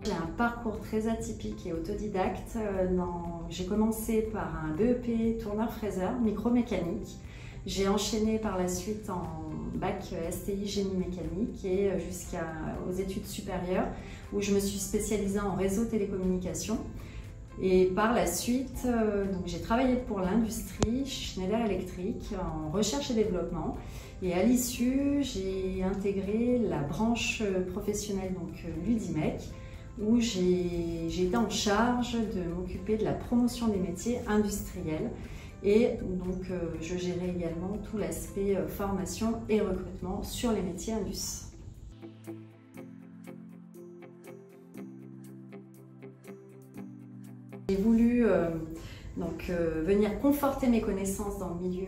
J'ai un parcours très atypique et autodidacte. J'ai commencé par un BEP tourneur-fraiseur, micromécanique. J'ai enchaîné par la suite en bac STI génie mécanique et jusqu'aux études supérieures où je me suis spécialisée en réseau télécommunications. Et par la suite, j'ai travaillé pour l'industrie, Schneider Electric, en recherche et développement. Et à l'issue, j'ai intégré la branche professionnelle, l'UDIMEC, où j'ai été en charge de m'occuper de la promotion des métiers industriels. Et je gérais également tout l'aspect formation et recrutement sur les métiers indus. J'ai voulu venir conforter mes connaissances dans le milieu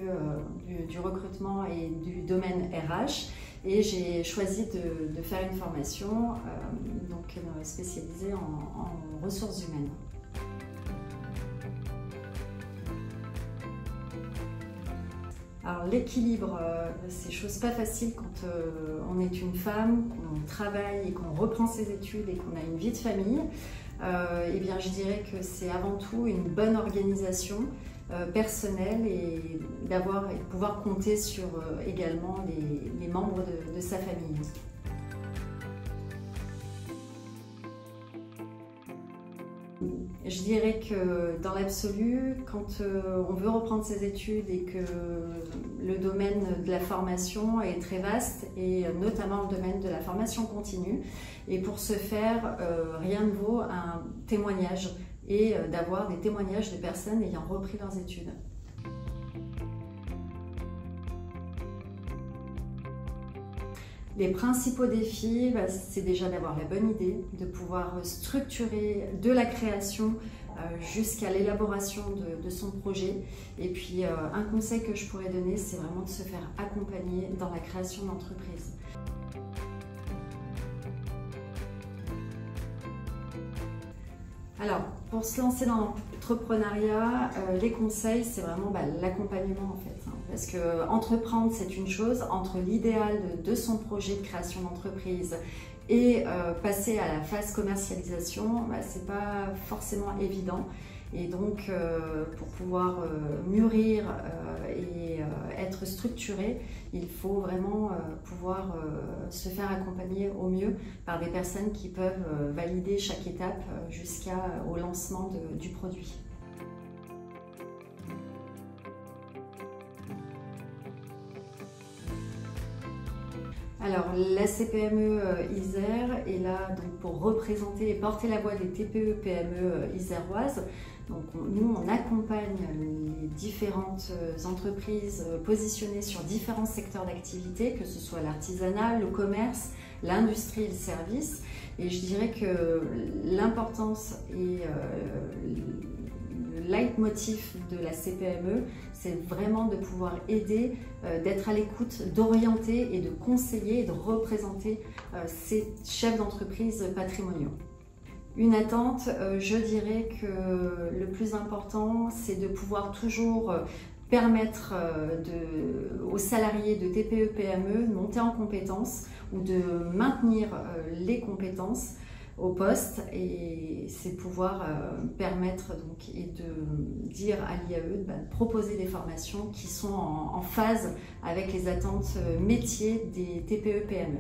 du recrutement et du domaine RH, et j'ai choisi de faire une formation spécialisée en ressources humaines. Alors l'équilibre, c'est chose pas facile quand on est une femme, qu'on travaille et qu'on reprend ses études et qu'on a une vie de famille. Je dirais que c'est avant tout une bonne organisation personnelle et de pouvoir compter sur également les membres de sa famille. Je dirais que dans l'absolu, quand on veut reprendre ses études et que le domaine de la formation est très vaste, et notamment le domaine de la formation continue, et pour ce faire, rien ne vaut un témoignage et d'avoir des témoignages de personnes ayant repris leurs études. Les principaux défis, c'est déjà d'avoir la bonne idée, de pouvoir structurer de la création jusqu'à l'élaboration de son projet. Et puis un conseil que je pourrais donner, c'est vraiment de se faire accompagner dans la création d'entreprise. Alors, pour se lancer dans l'entrepreneuriat, les conseils, c'est vraiment l'accompagnement en fait. Parce que entreprendre, c'est une chose, entre l'idéal de son projet de création d'entreprise et passer à la phase commercialisation, c'est pas forcément évident. Et donc, pour pouvoir mûrir et être structuré, il faut vraiment pouvoir se faire accompagner au mieux par des personnes qui peuvent valider chaque étape jusqu'au lancement du produit. Alors, la CPME Isère est là pour représenter et porter la voix des TPE-PME iséroises. Nous, on accompagne les différentes entreprises positionnées sur différents secteurs d'activité, que ce soit l'artisanat, le commerce, l'industrie et le service. Et je dirais que l'importance et le leitmotiv de la CPME, c'est vraiment de pouvoir aider, d'être à l'écoute, d'orienter et de conseiller et de représenter ces chefs d'entreprise patrimoniaux. Une attente, je dirais que le plus important, c'est de pouvoir toujours permettre aux salariés de TPE-PME de monter en compétences ou de maintenir les compétences au poste, et c'est pouvoir permettre et de dire à l'IAE de proposer des formations qui sont en phase avec les attentes métiers des TPE-PME.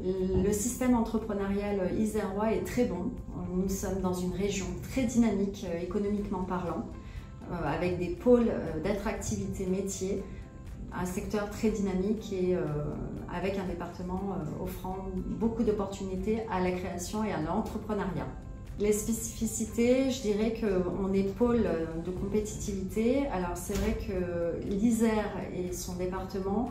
Le système entrepreneurial isérois est très bon. Nous sommes dans une région très dynamique économiquement parlant, avec des pôles d'attractivité métier, un secteur très dynamique et avec un département offrant beaucoup d'opportunités à la création et à l'entrepreneuriat. Les spécificités, je dirais qu'on est pôle de compétitivité. Alors c'est vrai que l'Isère et son département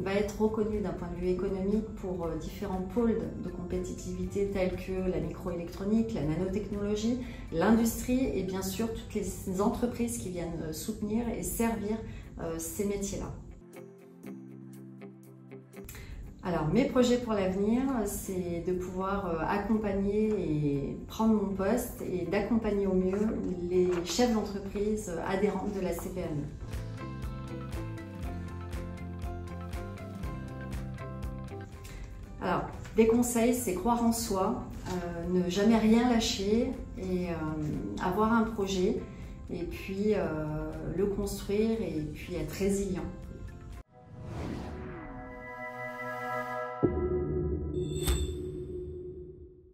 va être reconnu d'un point de vue économique pour différents pôles de compétitivité tels que la microélectronique, la nanotechnologie, l'industrie et bien sûr toutes les entreprises qui viennent soutenir et servir ces métiers-là. Alors mes projets pour l'avenir, c'est de pouvoir accompagner et prendre mon poste et d'accompagner au mieux les chefs d'entreprise adhérentes de la CPME. Alors, des conseils, c'est croire en soi, ne jamais rien lâcher et avoir un projet et puis le construire et puis être résilient.